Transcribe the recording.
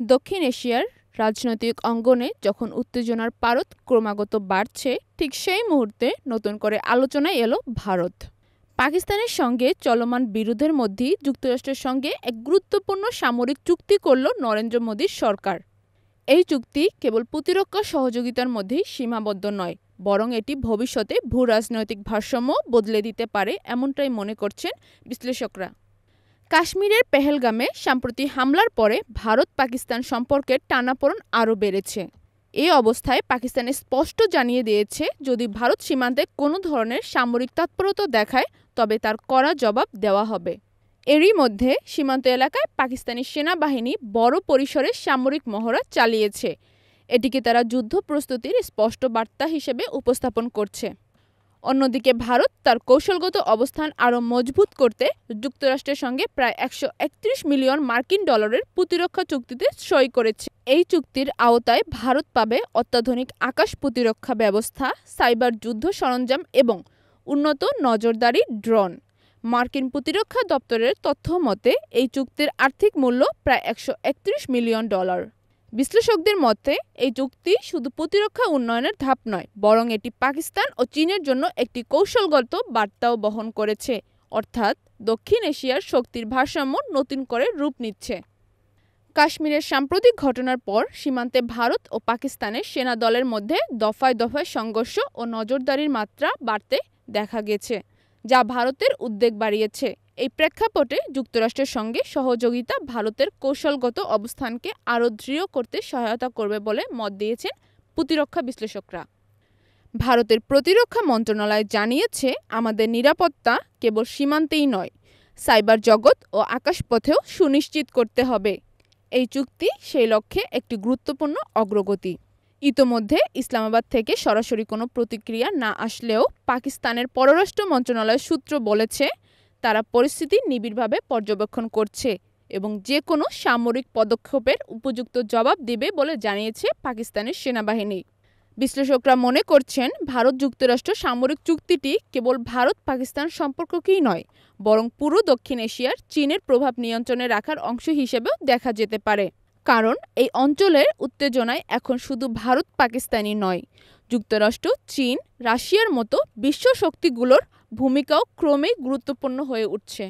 দক্ষিণ এশিয়ার রাজনৈতিক অঙ্গনে যখন উত্তেজনার পারদ ক্রমাগত বাড়ছে ঠিক সেই মুহূর্তে নতুন করে আলোচনায় এলো ভারত। পাকিস্তানের সঙ্গে চলমান বিরোধের মধ্যেই যুক্তরাষ্ট্রের সঙ্গে এক গুরুত্বপূর্ণ সামরিক চুক্তি করল নরেন্দ্র মোদীর সরকার। এই চুক্তি কেবল প্রতিরক্ষা সহযোগিতার মধ্যেই সীমাবদ্ধ নয়, বরং এটি ভবিষ্যতে ভূরাজনৈতিক ভারসাম্য বদলে দিতে পারে এমনটাই মনে করছেন বিশ্লেষকরা। কাশ্মীরের পেহেলগামে সাম্প্রতি হামলার পরে ভারত পাকিস্তান সম্পর্কের টানাপোড়েন আরও বেড়েছে। এই অবস্থায় পাকিস্তান স্পষ্ট জানিয়ে দিয়েছে, যদি ভারত সীমান্তে কোনো ধরনের সামরিক তৎপরতা দেখায় তবে তার কড়া জবাব দেওয়া হবে। এরই মধ্যে সীমান্ত এলাকায় পাকিস্তানি সেনাবাহিনী বড় পরিসরে সামরিক মহড়া চালিয়েছে। এটিকে তারা যুদ্ধ প্রস্তুতির স্পষ্ট বার্তা হিসেবে উপস্থাপন করছে। অন্যদিকে ভারত তার কৌশলগত অবস্থান আরও মজবুত করতে যুক্তরাষ্ট্রের সঙ্গে প্রায় ১৩১ মিলিয়ন মার্কিন ডলারের প্রতিরক্ষা চুক্তিতে সই করেছে। এই চুক্তির আওতায় ভারত পাবে অত্যাধুনিক আকাশ প্রতিরক্ষা ব্যবস্থা, সাইবার যুদ্ধ সরঞ্জাম এবং উন্নত নজরদারি ড্রোন। মার্কিন প্রতিরক্ষা দপ্তরের তথ্য মতে এই চুক্তির আর্থিক মূল্য প্রায় ১৩১ মিলিয়ন ডলার। বিশ্লেষকদের মতে এই চুক্তি শুধু প্রতিরক্ষা উন্নয়নের ধাপ নয়, বরং এটি পাকিস্তান ও চীনের জন্য একটি কৌশলগত বার্তাও বহন করেছে, অর্থাৎ দক্ষিণ এশিয়ার শক্তির ভারসাম্য নতুন করে রূপ নিচ্ছে। কাশ্মীরের সাম্প্রতিক ঘটনার পর সীমান্তে ভারত ও পাকিস্তানের সেনা দলের মধ্যে দফায় দফায় সংঘর্ষ ও নজরদারির মাত্রা বাড়তে দেখা গেছে, যা ভারতের উদ্বেগ বাড়িয়েছে। এই প্রেক্ষাপটে যুক্তরাষ্ট্রের সঙ্গে সহযোগিতা ভারতের কৌশলগত অবস্থানকে আরও দৃঢ় করতে সহায়তা করবে বলে মত দিয়েছেন প্রতিরক্ষা বিশ্লেষকরা। ভারতের প্রতিরক্ষা মন্ত্রণালয় জানিয়েছে, আমাদের নিরাপত্তা কেবল সীমান্তেই নয়, সাইবার জগৎ ও আকাশপথেও সুনিশ্চিত করতে হবে। এই চুক্তি সেই লক্ষ্যে একটি গুরুত্বপূর্ণ অগ্রগতি। ইতোমধ্যে ইসলামাবাদ থেকে সরাসরি কোনো প্রতিক্রিয়া না আসলেও পাকিস্তানের পররাষ্ট্র মন্ত্রণালয়ের সূত্র বলেছে, তারা পরিস্থিতি নিবিড়ভাবে পর্যবেক্ষণ করছে এবং যে কোনো সামরিক পদক্ষেপের উপযুক্ত জবাব দেবে বলে জানিয়েছে পাকিস্তানের সেনাবাহিনী। বিশ্লেষকরা মনে করছেন, ভারত যুক্তরাষ্ট্র সামরিক চুক্তিটি কেবল ভারত পাকিস্তান সম্পর্ককেই নয়, বরং পুরো দক্ষিণ এশিয়ার চীনের প্রভাব নিয়ন্ত্রণে রাখার অংশ হিসেবেও দেখা যেতে পারে। কারণ এই অঞ্চলের উত্তেজনায় এখন শুধু ভারত পাকিস্তানই নয়, যুক্তরাষ্ট্র, চীন, রাশিয়ার মতো বিশ্ব শক্তিগুলোর ভূমিকাও ক্রমেই গুরুত্বপূর্ণ হয়ে উঠছে।